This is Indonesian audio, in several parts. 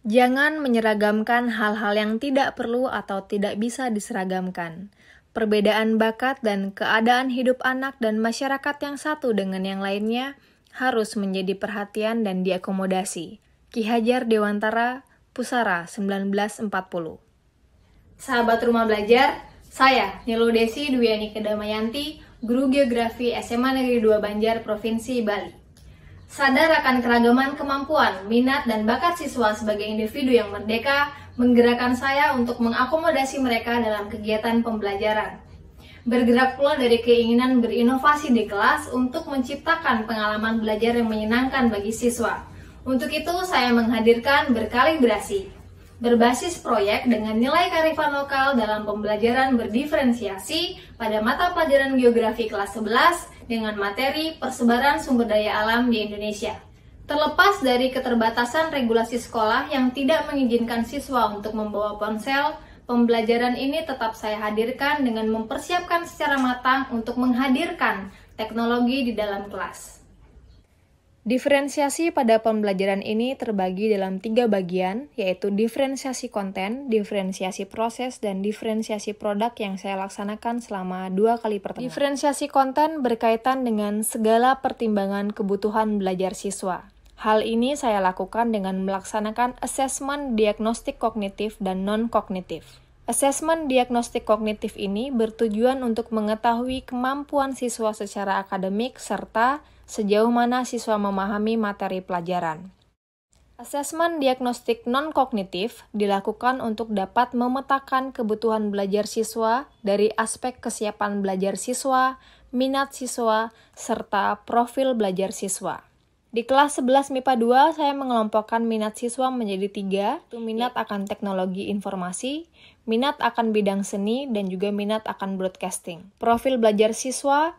Jangan menyeragamkan hal-hal yang tidak perlu atau tidak bisa diseragamkan. Perbedaan bakat dan keadaan hidup anak dan masyarakat yang satu dengan yang lainnya harus menjadi perhatian dan diakomodasi. Ki Hajar Dewantara, Pusara, 1940. Sahabat Rumah Belajar, saya Nilo Desi Dwiani Kedamayanti, Guru Geografi SMA Negeri 2 Banjar, Provinsi Bali. Sadar akan keragaman kemampuan, minat, dan bakat siswa sebagai individu yang merdeka menggerakkan saya untuk mengakomodasi mereka dalam kegiatan pembelajaran. Bergerak pula dari keinginan berinovasi di kelas untuk menciptakan pengalaman belajar yang menyenangkan bagi siswa. Untuk itu, saya menghadirkan berkalibrasi, berbasis proyek dengan nilai kearifan lokal dalam pembelajaran berdiferensiasi pada mata pelajaran geografi kelas 11 dengan materi persebaran sumber daya alam di Indonesia. Terlepas dari keterbatasan regulasi sekolah yang tidak mengizinkan siswa untuk membawa ponsel, pembelajaran ini tetap saya hadirkan dengan mempersiapkan secara matang untuk menghadirkan teknologi di dalam kelas. Diferensiasi pada pembelajaran ini terbagi dalam 3 bagian, yaitu diferensiasi konten, diferensiasi proses, dan diferensiasi produk yang saya laksanakan selama 2 kali pertemuan. Diferensiasi konten berkaitan dengan segala pertimbangan kebutuhan belajar siswa. Hal ini saya lakukan dengan melaksanakan asesmen diagnostik kognitif dan non-kognitif. Asesmen diagnostik kognitif ini bertujuan untuk mengetahui kemampuan siswa secara akademik serta sejauh mana siswa memahami materi pelajaran. Asesmen diagnostik non-kognitif dilakukan untuk dapat memetakan kebutuhan belajar siswa dari aspek kesiapan belajar siswa, minat siswa, serta profil belajar siswa. Di kelas 11 MIPA 2, saya mengelompokkan minat siswa menjadi 3, yaitu minat akan teknologi informasi, minat akan bidang seni, dan juga minat akan broadcasting. Profil belajar siswa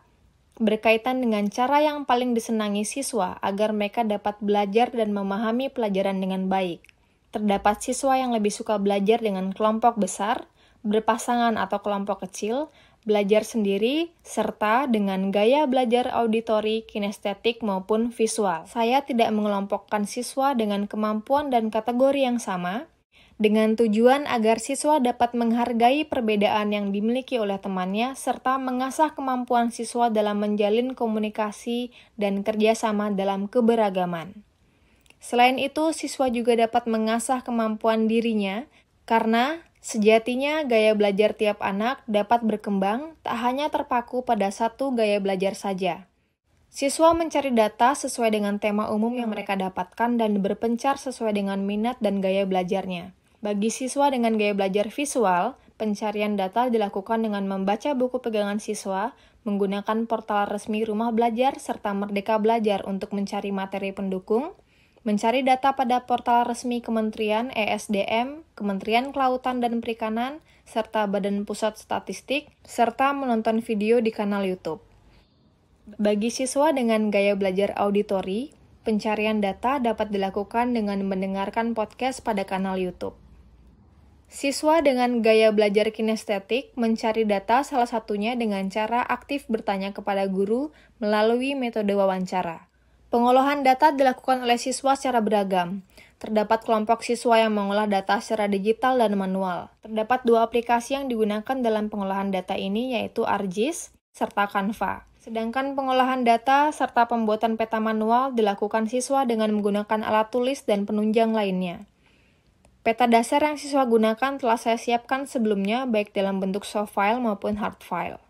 berkaitan dengan cara yang paling disenangi siswa agar mereka dapat belajar dan memahami pelajaran dengan baik. Terdapat siswa yang lebih suka belajar dengan kelompok besar, berpasangan atau kelompok kecil, belajar sendiri, serta dengan gaya belajar auditori, kinestetik, maupun visual. Saya tidak mengelompokkan siswa dengan kemampuan dan kategori yang sama, dengan tujuan agar siswa dapat menghargai perbedaan yang dimiliki oleh temannya, serta mengasah kemampuan siswa dalam menjalin komunikasi dan kerjasama dalam keberagaman. Selain itu, siswa juga dapat mengasah kemampuan dirinya, karena sejatinya gaya belajar tiap anak dapat berkembang, tak hanya terpaku pada satu gaya belajar saja. Siswa mencari data sesuai dengan tema umum yang mereka dapatkan dan berpencar sesuai dengan minat dan gaya belajarnya. Bagi siswa dengan gaya belajar visual, pencarian data dilakukan dengan membaca buku pegangan siswa, menggunakan portal resmi Rumah Belajar, serta Merdeka Belajar untuk mencari materi pendukung, mencari data pada portal resmi Kementerian ESDM, Kementerian Kelautan dan Perikanan, serta Badan Pusat Statistik, serta menonton video di kanal YouTube. Bagi siswa dengan gaya belajar auditori, pencarian data dapat dilakukan dengan mendengarkan podcast pada kanal YouTube. Siswa dengan gaya belajar kinestetik mencari data salah satunya dengan cara aktif bertanya kepada guru melalui metode wawancara. Pengolahan data dilakukan oleh siswa secara beragam. Terdapat kelompok siswa yang mengolah data secara digital dan manual. Terdapat 2 aplikasi yang digunakan dalam pengolahan data ini, yaitu ArcGIS serta Canva. Sedangkan pengolahan data serta pembuatan peta manual dilakukan siswa dengan menggunakan alat tulis dan penunjang lainnya. Peta dasar yang siswa gunakan telah saya siapkan sebelumnya baik dalam bentuk soft file maupun hard file.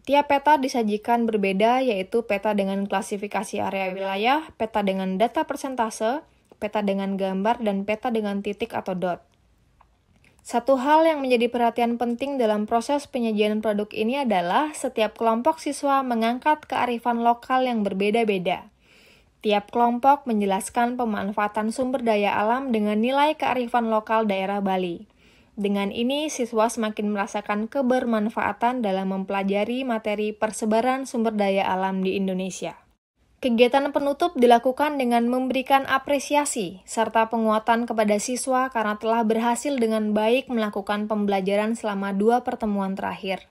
Tiap peta disajikan berbeda, yaitu peta dengan klasifikasi area wilayah, peta dengan data persentase, peta dengan gambar, dan peta dengan titik atau dot. Satu hal yang menjadi perhatian penting dalam proses penyajian produk ini adalah setiap kelompok siswa mengangkat kearifan lokal yang berbeda-beda. Tiap kelompok menjelaskan pemanfaatan sumber daya alam dengan nilai kearifan lokal daerah Bali. Dengan ini, siswa semakin merasakan kebermanfaatan dalam mempelajari materi persebaran sumber daya alam di Indonesia. Kegiatan penutup dilakukan dengan memberikan apresiasi serta penguatan kepada siswa karena telah berhasil dengan baik melakukan pembelajaran selama 2 pertemuan terakhir.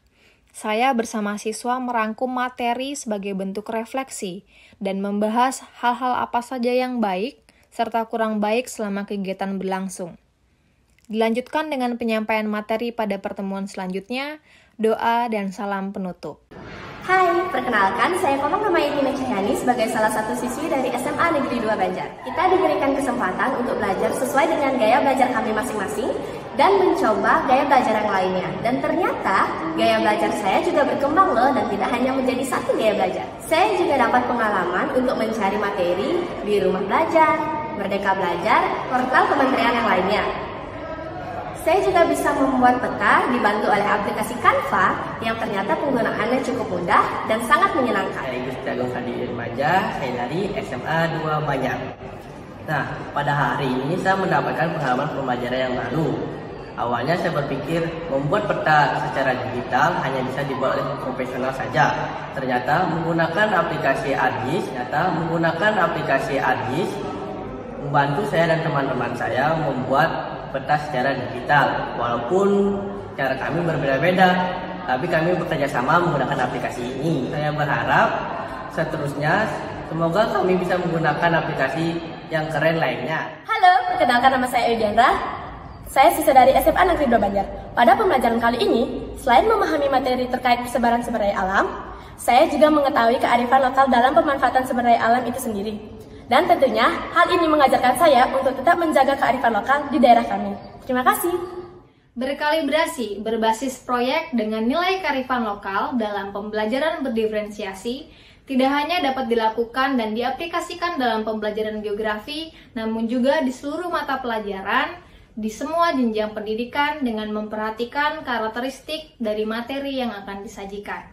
Saya bersama siswa merangkum materi sebagai bentuk refleksi dan membahas hal-hal apa saja yang baik, serta kurang baik selama kegiatan berlangsung. Dilanjutkan dengan penyampaian materi pada pertemuan selanjutnya, doa dan salam penutup. Hai, perkenalkan saya Komang Ramayana Cahyani sebagai salah satu siswi dari SMA Negeri 2 Banjar. Kita diberikan kesempatan untuk belajar sesuai dengan gaya belajar kami masing-masing dan mencoba gaya belajar yang lainnya. Dan ternyata gaya belajar saya juga berkembang loh dan tidak hanya menjadi satu gaya belajar. Saya juga dapat pengalaman untuk mencari materi di rumah belajar, Merdeka Belajar, portal kementerian yang lainnya. Saya juga bisa membuat peta dibantu oleh aplikasi Canva yang ternyata penggunaannya cukup mudah dan sangat menyenangkan. Saya Gus Jagung Hadi Irmaja, saya dari SMA 2 Banjar. Nah, pada hari ini saya mendapatkan pengalaman pembelajaran yang baru. Awalnya saya berpikir membuat peta secara digital hanya bisa dibuat oleh profesional saja. Ternyata menggunakan aplikasi ArcGIS membantu saya dan teman-teman saya membuat peta secara digital. Walaupun cara kami berbeda-beda, tapi kami bekerja sama menggunakan aplikasi ini. Saya berharap seterusnya semoga kami bisa menggunakan aplikasi yang keren lainnya. Halo, perkenalkan nama saya Eudiandra. Saya siswa dari SMA Negeri 2 Banjar. Pada pembelajaran kali ini, selain memahami materi terkait persebaran sumber daya alam, saya juga mengetahui kearifan lokal dalam pemanfaatan sumber daya alam itu sendiri. Dan tentunya hal ini mengajarkan saya untuk tetap menjaga kearifan lokal di daerah kami. Terima kasih. Berkalibrasi berbasis proyek dengan nilai kearifan lokal dalam pembelajaran berdiferensiasi tidak hanya dapat dilakukan dan diaplikasikan dalam pembelajaran geografi, namun juga di seluruh mata pelajaran, di semua jenjang pendidikan dengan memperhatikan karakteristik dari materi yang akan disajikan.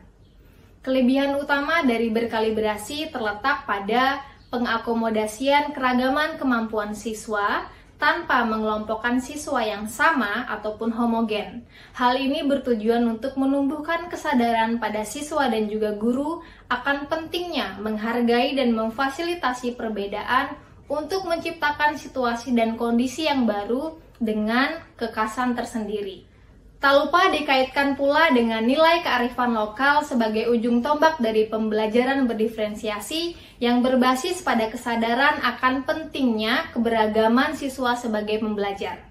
Kelebihan utama dari berkalibrasi terletak pada pengakomodasian keragaman kemampuan siswa tanpa mengelompokkan siswa yang sama ataupun homogen. Hal ini bertujuan untuk menumbuhkan kesadaran pada siswa dan juga guru akan pentingnya menghargai dan memfasilitasi perbedaan untuk menciptakan situasi dan kondisi yang baru dengan kekhasan tersendiri. Tak lupa dikaitkan pula dengan nilai kearifan lokal sebagai ujung tombak dari pembelajaran berdiferensiasi yang berbasis pada kesadaran akan pentingnya keberagaman siswa sebagai pembelajar.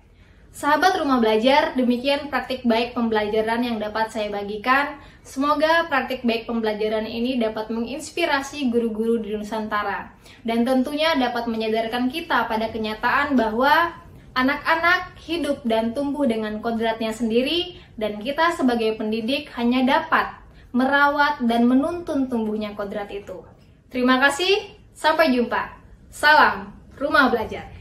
Sahabat Rumah Belajar, demikian praktik baik pembelajaran yang dapat saya bagikan. Semoga praktik baik pembelajaran ini dapat menginspirasi guru-guru di Nusantara dan tentunya dapat menyadarkan kita pada kenyataan bahwa anak-anak hidup dan tumbuh dengan kodratnya sendiri dan kita sebagai pendidik hanya dapat merawat dan menuntun tumbuhnya kodrat itu. Terima kasih, sampai jumpa. Salam Rumah Belajar.